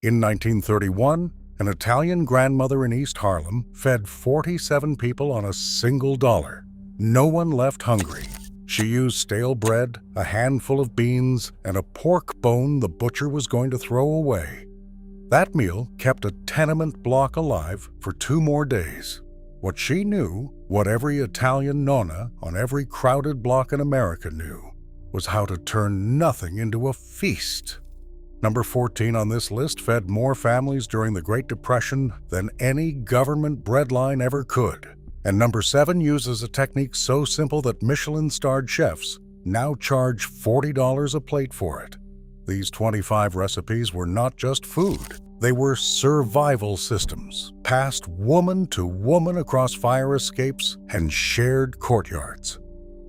In 1931, an Italian grandmother in East Harlem fed 47 people on a single dollar. No one left hungry. She used stale bread, a handful of beans, and a pork bone the butcher was going to throw away. That meal kept a tenement block alive for 2 more days. What she knew, what every Italian nonna on every crowded block in America knew, was how to turn nothing into a feast. Number 14 on this list fed more families during the Great Depression than any government breadline ever could. And number 7 uses a technique so simple that Michelin-starred chefs now charge $40 a plate for it. These 25 recipes were not just food. They were survival systems, passed woman to woman across fire escapes and shared courtyards.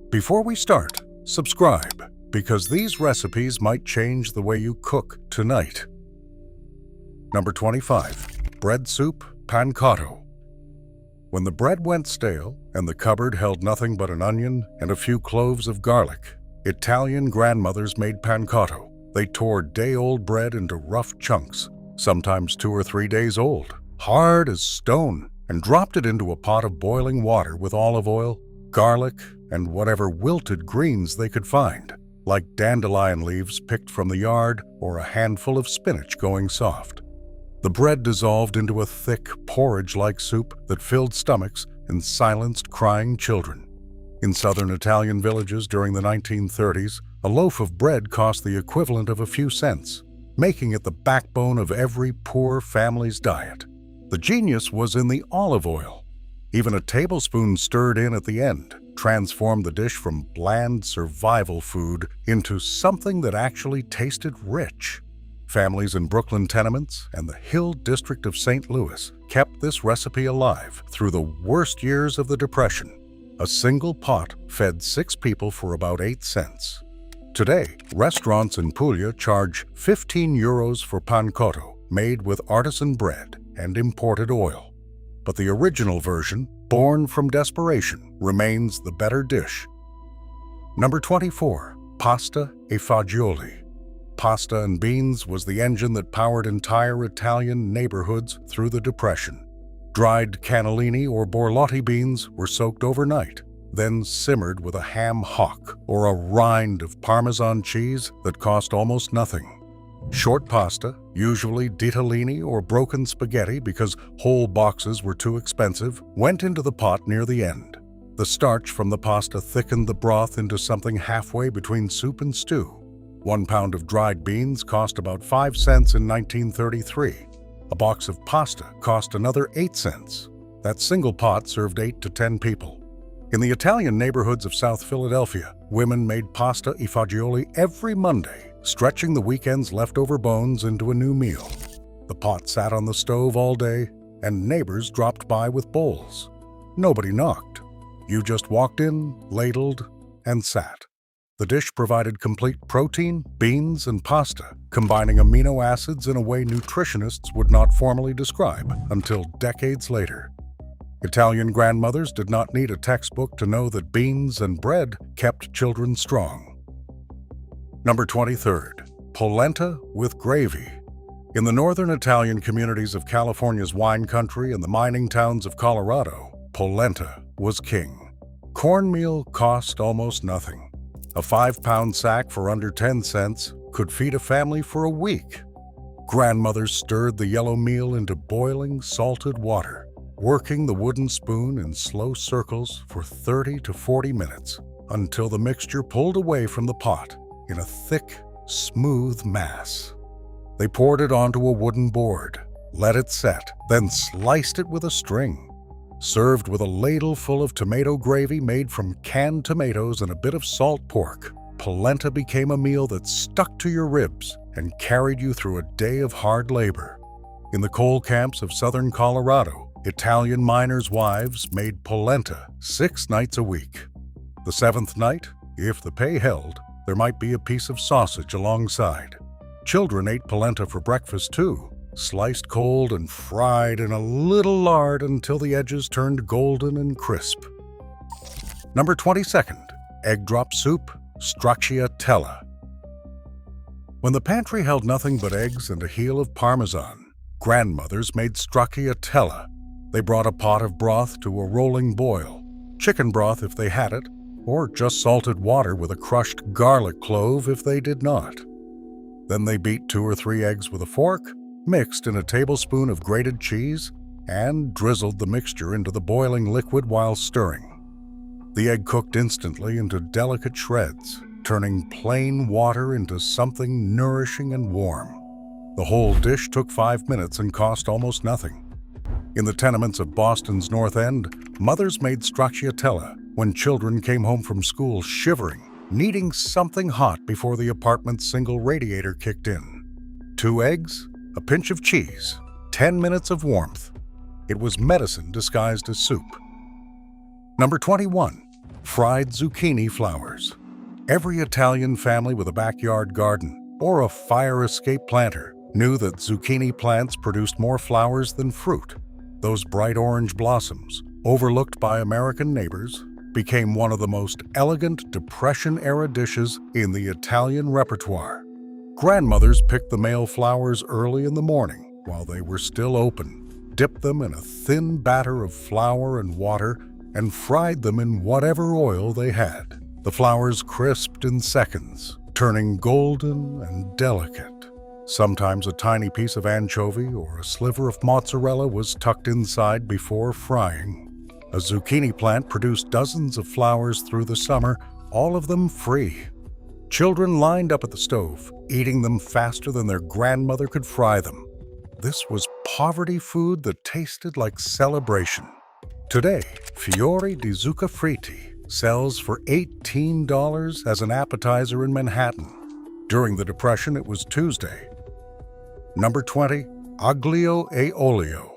Before we start, subscribe, because these recipes might change the way you cook tonight. Number 25. Bread soup pancotto. When the bread went stale and the cupboard held nothing but an onion and a few cloves of garlic, Italian grandmothers made pancotto. They tore day-old bread into rough chunks, sometimes 2 or 3 days old, hard as stone, and dropped it into a pot of boiling water with olive oil, garlic, and whatever wilted greens they could find, like dandelion leaves picked from the yard or a handful of spinach going soft. The bread dissolved into a thick, porridge-like soup that filled stomachs and silenced crying children. In southern Italian villages during the 1930s, a loaf of bread cost the equivalent of a few cents, making it the backbone of every poor family's diet. The genius was in the olive oil. Even a tablespoon stirred in at the end transformed the dish from bland survival food into something that actually tasted rich. Families in Brooklyn tenements and the Hill District of St. Louis kept this recipe alive through the worst years of the Depression. A single pot fed 6 people for about 8 cents. Today, restaurants in Puglia charge €15 for pancotto, made with artisan bread and imported oil. But the original version, born from desperation, remains the better dish. Number 24. Pasta e fagioli. Pasta and beans was the engine that powered entire Italian neighborhoods through the Depression. Dried cannellini or borlotti beans were soaked overnight, then simmered with a ham hock or a rind of Parmesan cheese that cost almost nothing. Short pasta, usually ditalini or broken spaghetti because whole boxes were too expensive, went into the pot near the end. The starch from the pasta thickened the broth into something halfway between soup and stew. 1 pound of dried beans cost about 5 cents in 1933. A box of pasta cost another 8 cents. That single pot served 8 to 10 people. In the Italian neighborhoods of South Philadelphia, women made pasta e fagioli every Monday, stretching the weekend's leftover bones into a new meal. The pot sat on the stove all day, and neighbors dropped by with bowls. Nobody knocked. You just walked in, ladled, and sat. The dish provided complete protein, beans, and pasta, combining amino acids in a way nutritionists would not formally describe until decades later. Italian grandmothers did not need a textbook to know that beans and bread kept children strong. Number 23. Polenta with gravy. In the northern Italian communities of California's wine country and the mining towns of Colorado, polenta was king. Cornmeal cost almost nothing. A 5-pound sack for under 10 cents could feed a family for a week. Grandmothers stirred the yellow meal into boiling, salted water, working the wooden spoon in slow circles for 30 to 40 minutes until the mixture pulled away from the pot in a thick, smooth mass. They poured it onto a wooden board, let it set, then sliced it with a string. Served with a ladle full of tomato gravy made from canned tomatoes and a bit of salt pork, polenta became a meal that stuck to your ribs and carried you through a day of hard labor. In the coal camps of southern Colorado, Italian miners' wives made polenta 6 nights a week. The 7th night, if the pay held, there might be a piece of sausage alongside. Children ate polenta for breakfast too, sliced cold and fried in a little lard until the edges turned golden and crisp. Number 22. Egg drop soup, stracciatella. When the pantry held nothing but eggs and a heel of Parmesan, grandmothers made stracciatella. They brought a pot of broth to a rolling boil, chicken broth if they had it, or just salted water with a crushed garlic clove if they did not. Then they beat 2 or 3 eggs with a fork, mixed in a tablespoon of grated cheese, and drizzled the mixture into the boiling liquid while stirring. The egg cooked instantly into delicate shreds, turning plain water into something nourishing and warm. The whole dish took 5 minutes and cost almost nothing. In the tenements of Boston's North End, mothers made stracciatella when children came home from school shivering, needing something hot before the apartment's single radiator kicked in. 2 eggs, a pinch of cheese, 10 minutes of warmth. It was medicine disguised as soup. Number 21. Fried zucchini flowers. Every Italian family with a backyard garden or a fire escape planter knew that zucchini plants produced more flowers than fruit. Those bright orange blossoms, overlooked by American neighbors, became one of the most elegant Depression-era dishes in the Italian repertoire. Grandmothers picked the male flowers early in the morning while they were still open, dipped them in a thin batter of flour and water, and fried them in whatever oil they had. The flowers crisped in seconds, turning golden and delicate. Sometimes a tiny piece of anchovy or a sliver of mozzarella was tucked inside before frying. A zucchini plant produced dozens of flowers through the summer, all of them free. Children lined up at the stove, eating them faster than their grandmother could fry them. This was poverty food that tasted like celebration. Today, fiori di zucca fritti sells for $18 as an appetizer in Manhattan. During the Depression, it was Tuesday. Number 20. Aglio e olio.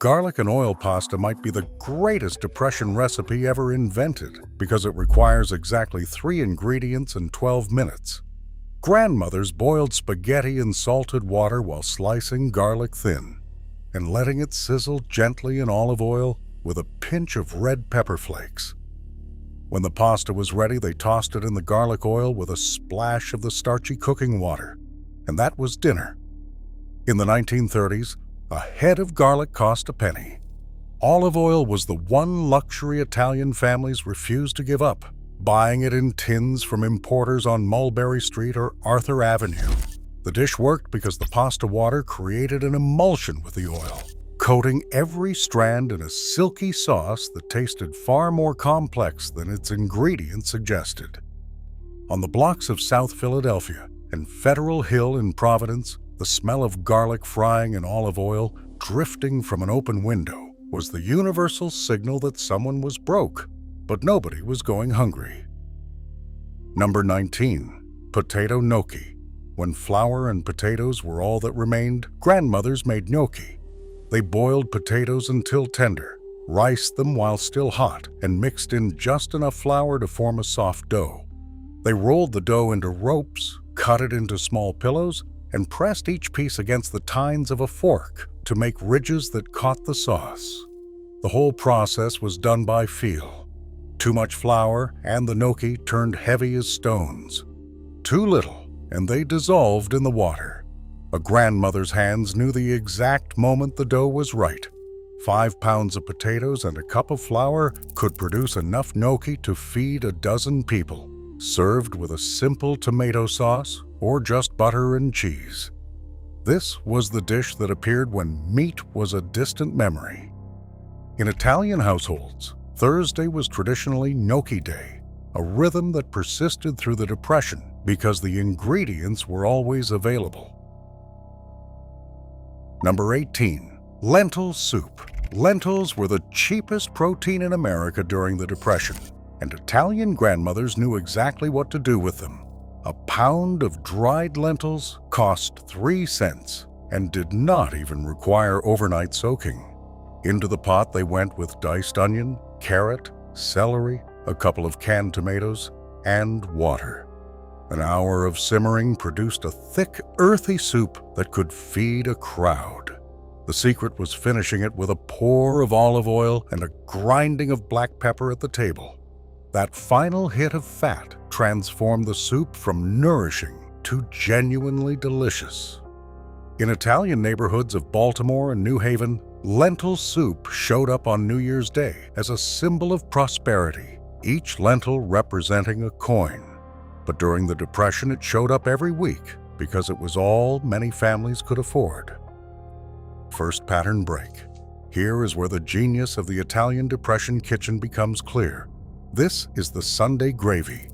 Garlic and oil pasta might be the greatest Depression recipe ever invented because it requires exactly 3 ingredients in 12 minutes. Grandmothers boiled spaghetti in salted water while slicing garlic thin and letting it sizzle gently in olive oil with a pinch of red pepper flakes. When the pasta was ready, they tossed it in the garlic oil with a splash of the starchy cooking water, and that was dinner. In the 1930s, a head of garlic cost a penny. Olive oil was the one luxury Italian families refused to give up, buying it in tins from importers on Mulberry Street or Arthur Avenue. The dish worked because the pasta water created an emulsion with the oil, coating every strand in a silky sauce that tasted far more complex than its ingredients suggested. On the blocks of South Philadelphia and Federal Hill in Providence, the smell of garlic frying in olive oil drifting from an open window was the universal signal that someone was broke, but nobody was going hungry. Number 19. Potato gnocchi. When flour and potatoes were all that remained, grandmothers made gnocchi. They boiled potatoes until tender, riced them while still hot, and mixed in just enough flour to form a soft dough. They rolled the dough into ropes, cut it into small pillows, and pressed each piece against the tines of a fork to make ridges that caught the sauce. The whole process was done by feel. Too much flour, and the gnocchi turned heavy as stones. Too little, and they dissolved in the water. A grandmother's hands knew the exact moment the dough was right. 5 pounds of potatoes and a cup of flour could produce enough gnocchi to feed a dozen people, served with a simple tomato sauce or just butter and cheese. This was the dish that appeared when meat was a distant memory. In Italian households, Thursday was traditionally gnocchi day, a rhythm that persisted through the Depression because the ingredients were always available. Number 18. Lentil soup. Lentils were the cheapest protein in America during the Depression, and Italian grandmothers knew exactly what to do with them. A pound of dried lentils cost 3 cents and did not even require overnight soaking. Into the pot they went with diced onion, carrot, celery, a couple of canned tomatoes, and water. An hour of simmering produced a thick, earthy soup that could feed a crowd. The secret was finishing it with a pour of olive oil and a grinding of black pepper at the table. That final hit of fat transformed the soup from nourishing to genuinely delicious. In Italian neighborhoods of Baltimore and New Haven, lentil soup showed up on New Year's Day as a symbol of prosperity, each lentil representing a coin. But during the Depression, it showed up every week because it was all many families could afford. First pattern break. Here is where the genius of the Italian Depression kitchen becomes clear. This is the Sunday gravy.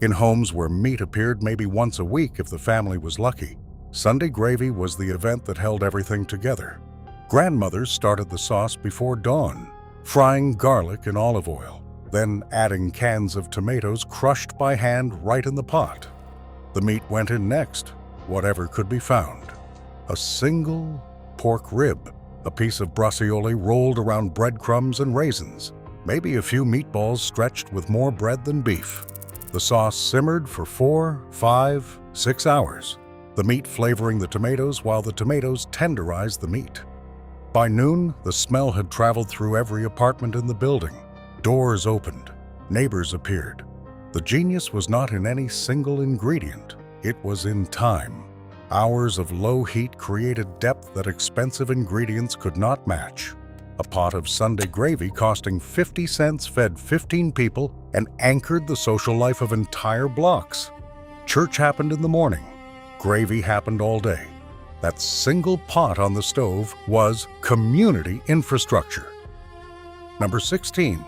In homes where meat appeared maybe once a week if the family was lucky, Sunday gravy was the event that held everything together. Grandmothers started the sauce before dawn, frying garlic in olive oil, then adding cans of tomatoes crushed by hand right in the pot. The meat went in next, whatever could be found. A single pork rib, a piece of braciole rolled around breadcrumbs and raisins, maybe a few meatballs stretched with more bread than beef. The sauce simmered for 4, 5, 6 hours, the meat flavoring the tomatoes while the tomatoes tenderized the meat. By noon, the smell had traveled through every apartment in the building. Doors opened, neighbors appeared. The genius was not in any single ingredient, it was in time. Hours of low heat created depth that expensive ingredients could not match. A pot of Sunday gravy costing 50 cents fed 15 people and anchored the social life of entire blocks. Church happened in the morning. Gravy happened all day. That single pot on the stove was community infrastructure. Number 16,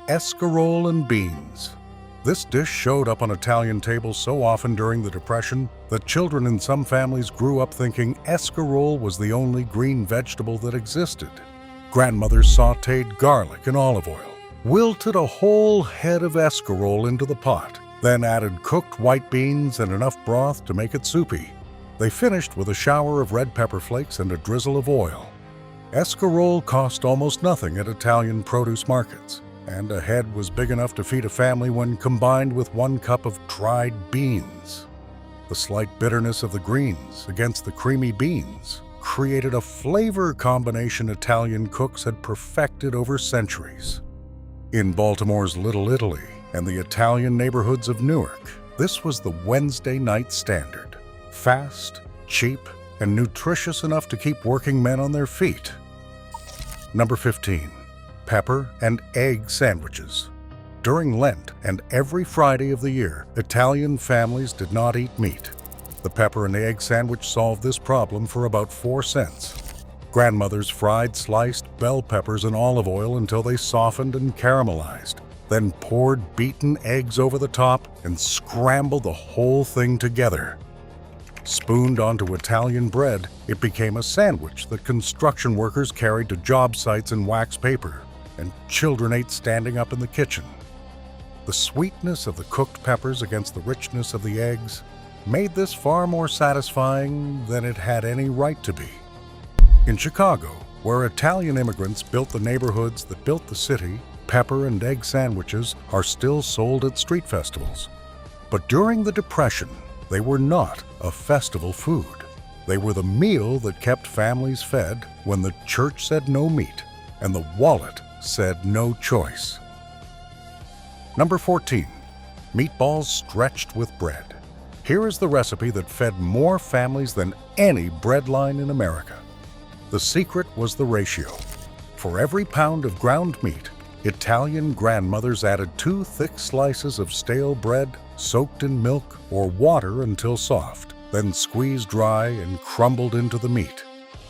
escarole and beans. This dish showed up on Italian tables so often during the Depression that children in some families grew up thinking escarole was the only green vegetable that existed. Grandmothers sautéed garlic and olive oil, wilted a whole head of escarole into the pot, then added cooked white beans and enough broth to make it soupy. They finished with a shower of red pepper flakes and a drizzle of oil. Escarole cost almost nothing at Italian produce markets, and a head was big enough to feed a family when combined with 1 cup of dried beans. The slight bitterness of the greens against the creamy beans created a flavor combination Italian cooks had perfected over centuries. In Baltimore's Little Italy and the Italian neighborhoods of Newark, this was the Wednesday night standard. Fast, cheap, and nutritious enough to keep working men on their feet. Number 15. Pepper and egg sandwiches. During Lent and every Friday of the year, Italian families did not eat meat. The pepper and egg sandwich solved this problem for about 4 cents. Grandmothers fried sliced bell peppers in olive oil until they softened and caramelized, then poured beaten eggs over the top and scrambled the whole thing together. Spooned onto Italian bread, it became a sandwich that construction workers carried to job sites in wax paper, and children ate standing up in the kitchen. The sweetness of the cooked peppers against the richness of the eggs made this far more satisfying than it had any right to be. In Chicago, where Italian immigrants built the neighborhoods that built the city, pepper and egg sandwiches are still sold at street festivals. But during the Depression, they were not a festival food. They were the meal that kept families fed when the church said no meat and the wallet said no choice. Number 14, meatballs stretched with bread. Here is the recipe that fed more families than any bread line in America. The secret was the ratio. For every pound of ground meat, Italian grandmothers added 2 thick slices of stale bread soaked in milk or water until soft, then squeezed dry and crumbled into the meat.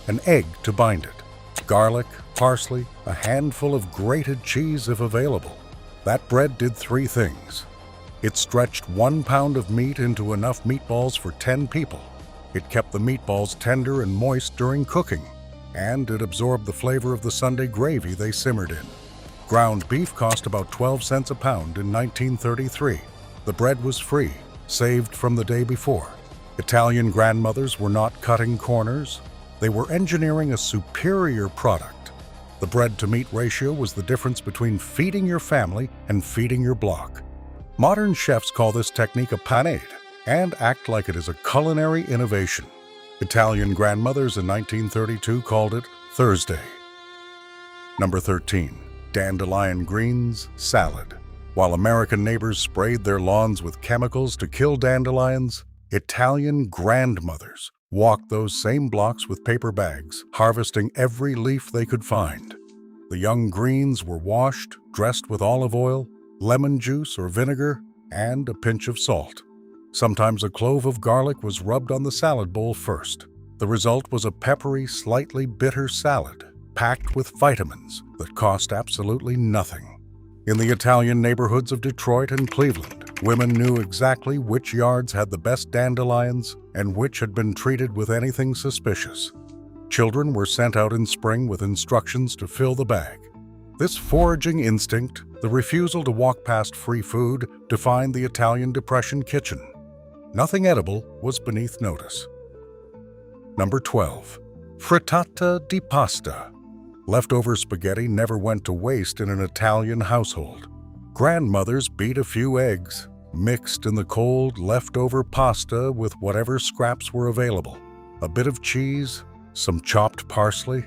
An egg to bind it, garlic, parsley, a handful of grated cheese if available. That bread did 3 things. It stretched 1 pound of meat into enough meatballs for 10 people. It kept the meatballs tender and moist during cooking, and it absorbed the flavor of the Sunday gravy they simmered in. Ground beef cost about 12 cents a pound in 1933. The bread was free, saved from the day before. Italian grandmothers were not cutting corners. They were engineering a superior product. The bread-to-meat ratio was the difference between feeding your family and feeding your block. Modern chefs call this technique a panade and act like it is a culinary innovation. Italian grandmothers in 1932 called it Thursday. Number 13, dandelion greens salad. While American neighbors sprayed their lawns with chemicals to kill dandelions, Italian grandmothers walked those same blocks with paper bags, harvesting every leaf they could find. The young greens were washed, dressed with olive oil, lemon juice or vinegar, and a pinch of salt. Sometimes a clove of garlic was rubbed on the salad bowl first. The result was a peppery, slightly bitter salad, packed with vitamins that cost absolutely nothing. In the Italian neighborhoods of Detroit and Cleveland, women knew exactly which yards had the best dandelions and which had been treated with anything suspicious. Children were sent out in spring with instructions to fill the bag. This foraging instinct, the refusal to walk past free food, defined the Italian Depression kitchen. Nothing edible was beneath notice. Number 12. Frittata di pasta. Leftover spaghetti never went to waste in an Italian household. Grandmothers beat a few eggs, mixed in the cold, leftover pasta with whatever scraps were available. A bit of cheese, some chopped parsley,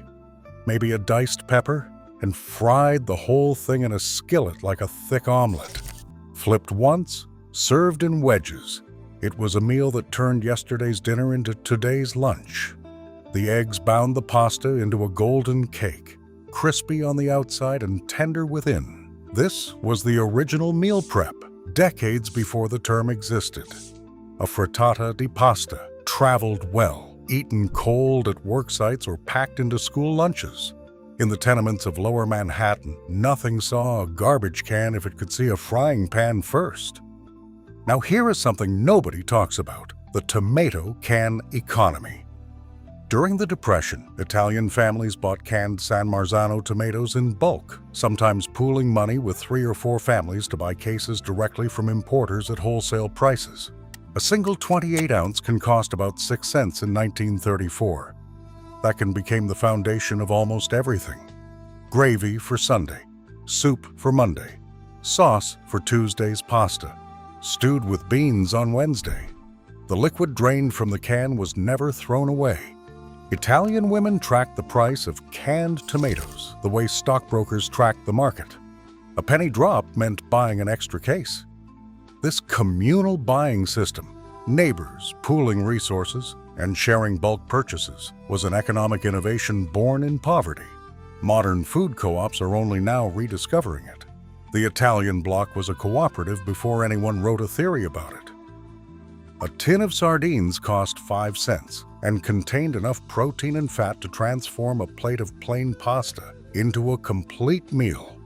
maybe a diced pepper, and fried the whole thing in a skillet like a thick omelet. Flipped once, served in wedges. It was a meal that turned yesterday's dinner into today's lunch. The eggs bound the pasta into a golden cake, crispy on the outside and tender within. This was the original meal prep, decades before the term existed. A frittata di pasta traveled well, eaten cold at work sites or packed into school lunches. In the tenements of Lower Manhattan, nothing saw a garbage can if it could see a frying pan first. Now here is something nobody talks about: the tomato can economy. During the Depression, Italian families bought canned San Marzano tomatoes in bulk, sometimes pooling money with 3 or 4 families to buy cases directly from importers at wholesale prices. A single 28-ounce can cost about 6 cents in 1934. That can become the foundation of almost everything. Gravy for Sunday, soup for Monday, sauce for Tuesday's pasta, stewed with beans on Wednesday. The liquid drained from the can was never thrown away. Italian women tracked the price of canned tomatoes the way stockbrokers tracked the market. A penny drop meant buying an extra case. This communal buying system, neighbors pooling resources and sharing bulk purchases, was an economic innovation born in poverty. Modern food co-ops are only now rediscovering it. The Italian bloc was a cooperative before anyone wrote a theory about it. A tin of sardines cost 5 cents and contained enough protein and fat to transform a plate of plain pasta into a complete meal.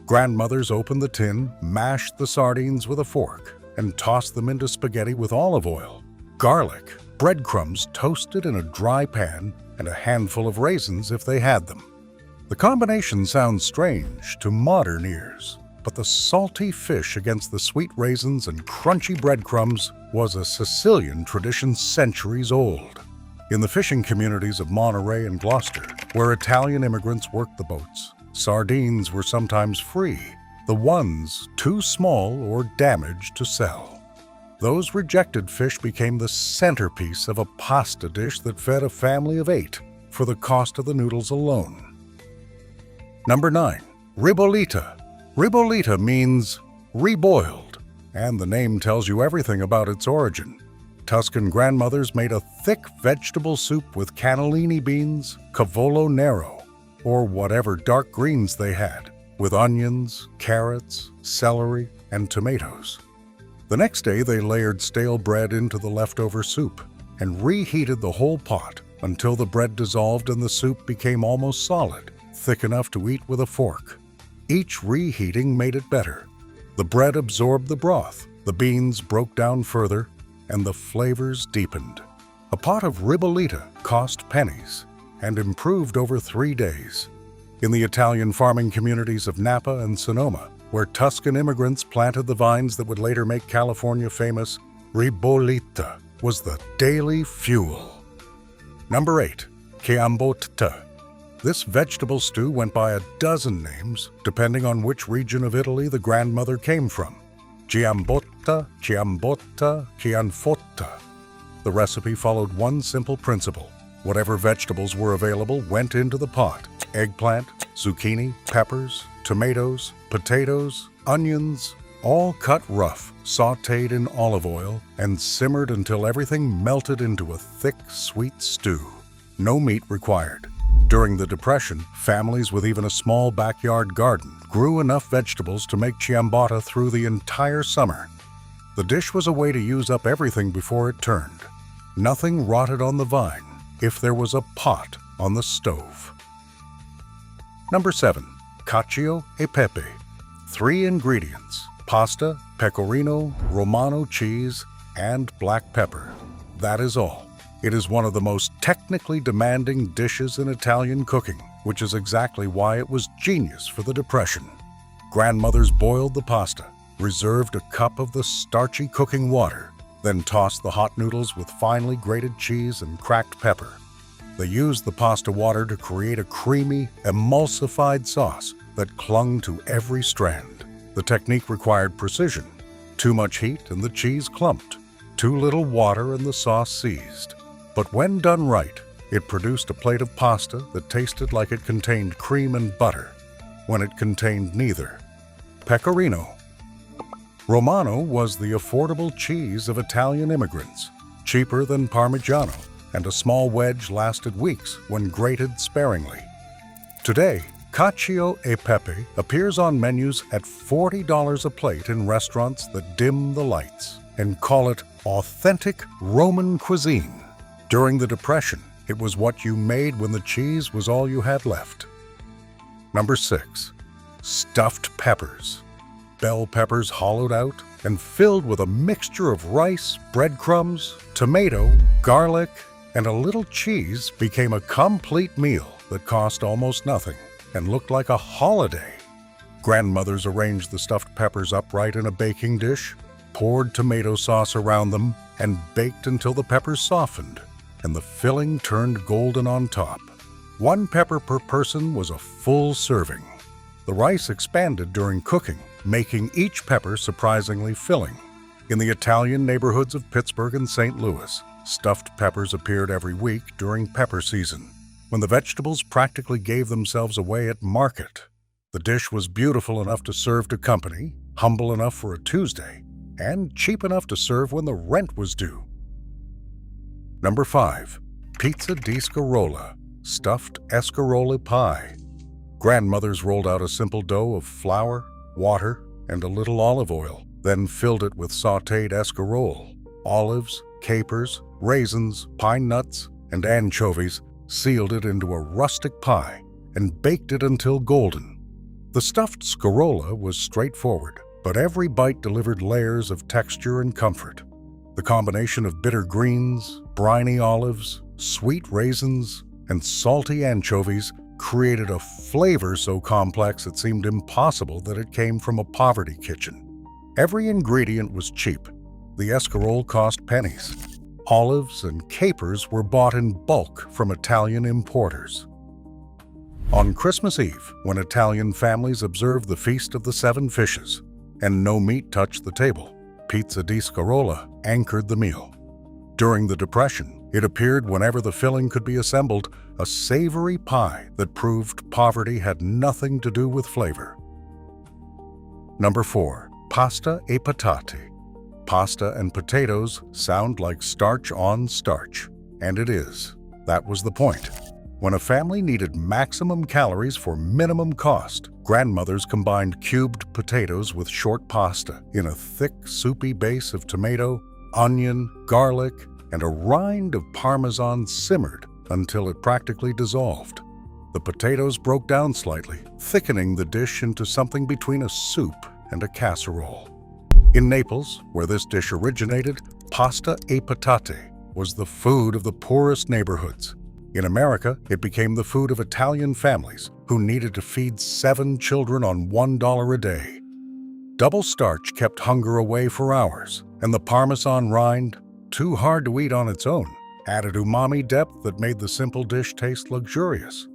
Grandmothers opened the tin, mashed the sardines with a fork, and tossed them into spaghetti with olive oil, garlic, breadcrumbs toasted in a dry pan, and a handful of raisins if they had them. The combination sounds strange to modern ears, but the salty fish against the sweet raisins and crunchy breadcrumbs was a Sicilian tradition centuries old. In the fishing communities of Monterey and Gloucester, where Italian immigrants worked the boats, sardines were sometimes free, the ones too small or damaged to sell. Those rejected fish became the centerpiece of a pasta dish that fed a family of 8 for the cost of the noodles alone. Number 9. Ribollita. Ribollita means reboiled, and the name tells you everything about its origin. Tuscan grandmothers made a thick vegetable soup with cannellini beans, cavolo nero, or whatever dark greens they had, with onions, carrots, celery, and tomatoes. The next day they layered stale bread into the leftover soup and reheated the whole pot until the bread dissolved and the soup became almost solid, thick enough to eat with a fork. Each reheating made it better. The bread absorbed the broth, the beans broke down further, and the flavors deepened. A pot of ribollita cost pennies and improved over 3 days. In the Italian farming communities of Napa and Sonoma, where Tuscan immigrants planted the vines that would later make California famous, ribollita was the daily fuel. Number 8. Ciambotta. This vegetable stew went by a dozen names, depending on which region of Italy the grandmother came from. Ciambotta, ciambotta, cianfotta. The recipe followed one simple principle. Whatever vegetables were available went into the pot. Eggplant, zucchini, peppers, tomatoes, potatoes, onions, all cut rough, sautéed in olive oil, and simmered until everything melted into a thick, sweet stew. No meat required. During the Depression, families with even a small backyard garden grew enough vegetables to make ciabatta through the entire summer. The dish was a way to use up everything before it turned. Nothing rotted on the vine if there was a pot on the stove. Number 7. Cacio e pepe. 3 ingredients: pasta, pecorino, Romano cheese, and black pepper. That is all. It is one of the most technically demanding dishes in Italian cooking, which is exactly why it was genius for the Depression. Grandmothers boiled the pasta, reserved a cup of the starchy cooking water, then tossed the hot noodles with finely grated cheese and cracked pepper. They used the pasta water to create a creamy, emulsified sauce that clung to every strand. The technique required precision. Too much heat and the cheese clumped. Too little water and the sauce seized. But when done right, it produced a plate of pasta that tasted like it contained cream and butter, when it contained neither. Pecorino. Romano was the affordable cheese of Italian immigrants, cheaper than Parmigiano, and a small wedge lasted weeks when grated sparingly. Today, cacio e pepe appears on menus at $40 a plate in restaurants that dim the lights and call it authentic Roman cuisine. During the Depression, it was what you made when the cheese was all you had left. Number 6. Stuffed peppers. Bell peppers hollowed out and filled with a mixture of rice, breadcrumbs, tomato, garlic, and a little cheese became a complete meal that cost almost nothing and looked like a holiday. Grandmothers arranged the stuffed peppers upright in a baking dish, poured tomato sauce around them, and baked until the peppers softened and the filling turned golden on top. 1 pepper per person was a full serving. The rice expanded during cooking, making each pepper surprisingly filling. In the Italian neighborhoods of Pittsburgh and St. Louis, stuffed peppers appeared every week during pepper season, when the vegetables practically gave themselves away at market. The dish was beautiful enough to serve to company, humble enough for a Tuesday, and cheap enough to serve when the rent was due. Number 5. Pizza di scarola, stuffed escarole pie. Grandmothers rolled out a simple dough of flour, water, and a little olive oil, then filled it with sautéed escarole. Olives, capers, raisins, pine nuts, and anchovies sealed it into a rustic pie and baked it until golden. The stuffed scarola was straightforward, but every bite delivered layers of texture and comfort. The combination of bitter greens, briny olives, sweet raisins, and salty anchovies created a flavor so complex it seemed impossible that it came from a poverty kitchen. Every ingredient was cheap. The escarole cost pennies. Olives and capers were bought in bulk from Italian importers. On Christmas Eve, when Italian families observed the Feast of the Seven Fishes, and no meat touched the table, pizza di scarola anchored the meal. During the Depression, it appeared whenever the filling could be assembled, a savory pie that proved poverty had nothing to do with flavor. Number 4. Pasta e patate. Pasta and potatoes sound like starch on starch, and it is. That was the point. When a family needed maximum calories for minimum cost, grandmothers combined cubed potatoes with short pasta in a thick, soupy base of tomato, onion, garlic, and a rind of Parmesan simmered until it practically dissolved. The potatoes broke down slightly, thickening the dish into something between a soup and a casserole. In Naples, where this dish originated, pasta e patate was the food of the poorest neighborhoods. In America, it became the food of Italian families who needed to feed 7 children on $1 a day. Double starch kept hunger away for hours, and the Parmesan rind, too hard to eat on its own, added umami depth that made the simple dish taste luxurious.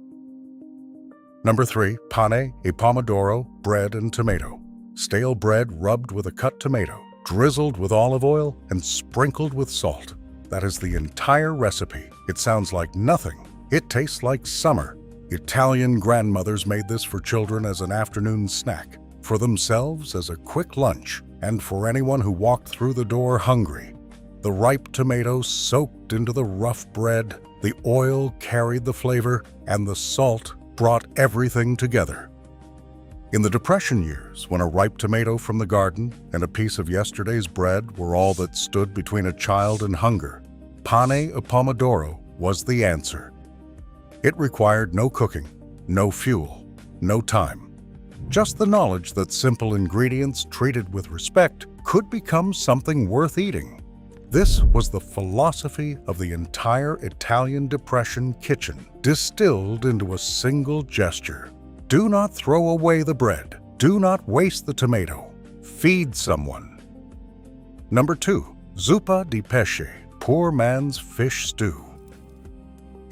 Number 3. Pane e pomodoro, bread and tomato. Stale bread rubbed with a cut tomato, drizzled with olive oil, and sprinkled with salt. That is the entire recipe. It sounds like nothing. It tastes like summer. Italian grandmothers made this for children as an afternoon snack, for themselves as a quick lunch, and for anyone who walked through the door hungry. The ripe tomatoes soaked into the rough bread, the oil carried the flavor, and the salt brought everything together. In the Depression years, when a ripe tomato from the garden and a piece of yesterday's bread were all that stood between a child and hunger, pane e pomodoro was the answer. It required no cooking, no fuel, no time. Just the knowledge that simple ingredients treated with respect could become something worth eating. This was the philosophy of the entire Italian Depression kitchen, distilled into a single gesture. Do not throw away the bread. Do not waste the tomato. Feed someone. Number 2. Zuppa di pesce, poor man's fish stew.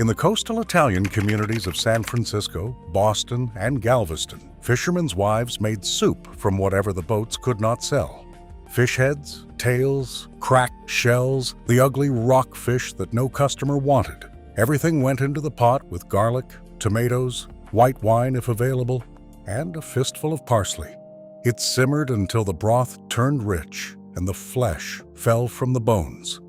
In the coastal Italian communities of San Francisco, Boston, and Galveston, fishermen's wives made soup from whatever the boats could not sell. Fish heads, tails, cracked shells, the ugly rock fish that no customer wanted. Everything went into the pot with garlic, tomatoes, white wine if available, and a fistful of parsley. It simmered until the broth turned rich and the flesh fell from the bones.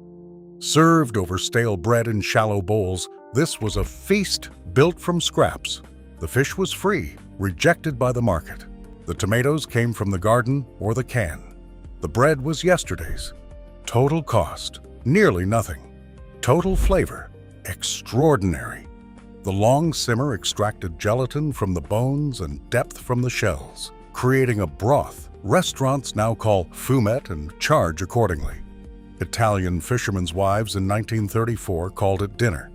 Served over stale bread in shallow bowls, this was a feast built from scraps. The fish was free, rejected by the market. The tomatoes came from the garden or the can. The bread was yesterday's. Total cost, nearly nothing. Total flavor, extraordinary. The long simmer extracted gelatin from the bones and depth from the shells, creating a broth restaurants now call fumet and charge accordingly. Italian fishermen's wives in 1934 called it dinner.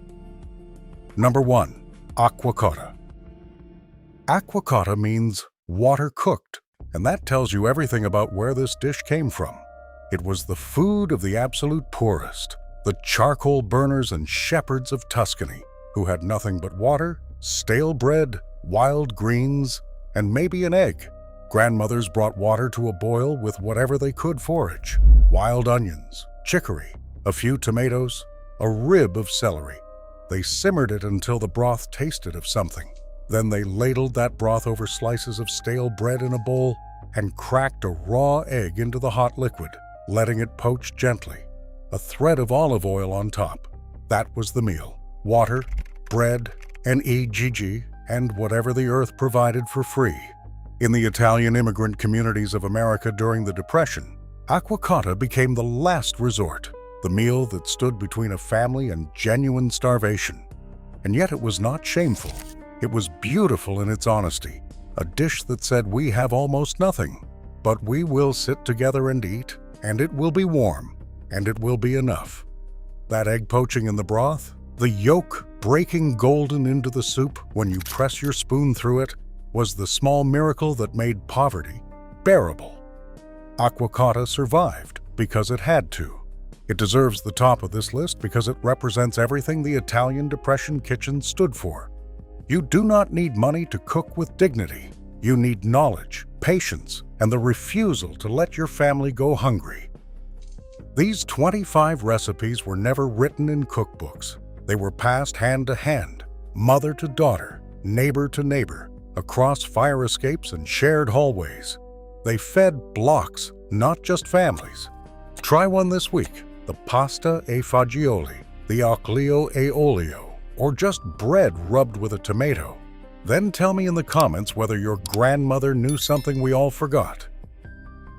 Number 1. Acqua cotta. Acqua cotta means water cooked, and that tells you everything about where this dish came from. It was the food of the absolute poorest, the charcoal burners and shepherds of Tuscany, who had nothing but water, stale bread, wild greens, and maybe an egg. Grandmothers brought water to a boil with whatever they could forage: wild onions, chicory, a few tomatoes, a rib of celery. They simmered it until the broth tasted of something. Then they ladled that broth over slices of stale bread in a bowl and cracked a raw egg into the hot liquid, letting it poach gently. A thread of olive oil on top. That was the meal. Water, bread, and egg, and whatever the earth provided for free. In the Italian immigrant communities of America during the Depression, acqua cotta became the last resort, the meal that stood between a family and genuine starvation. And yet it was not shameful. It was beautiful in its honesty, a dish that said we have almost nothing, but we will sit together and eat, and it will be warm, and it will be enough. That egg poaching in the broth, the yolk breaking golden into the soup when you press your spoon through it, was the small miracle that made poverty bearable. Acqua cotta survived because it had to. It deserves the top of this list because it represents everything the Italian Depression kitchen stood for. You do not need money to cook with dignity. You need knowledge, patience, and the refusal to let your family go hungry. These 25 recipes were never written in cookbooks. They were passed hand to hand, mother to daughter, neighbor to neighbor, across fire escapes and shared hallways. They fed blocks, not just families. Try one this week: the pasta e fagioli, the aglio e olio, or just bread rubbed with a tomato. Then tell me in the comments whether your grandmother knew something we all forgot.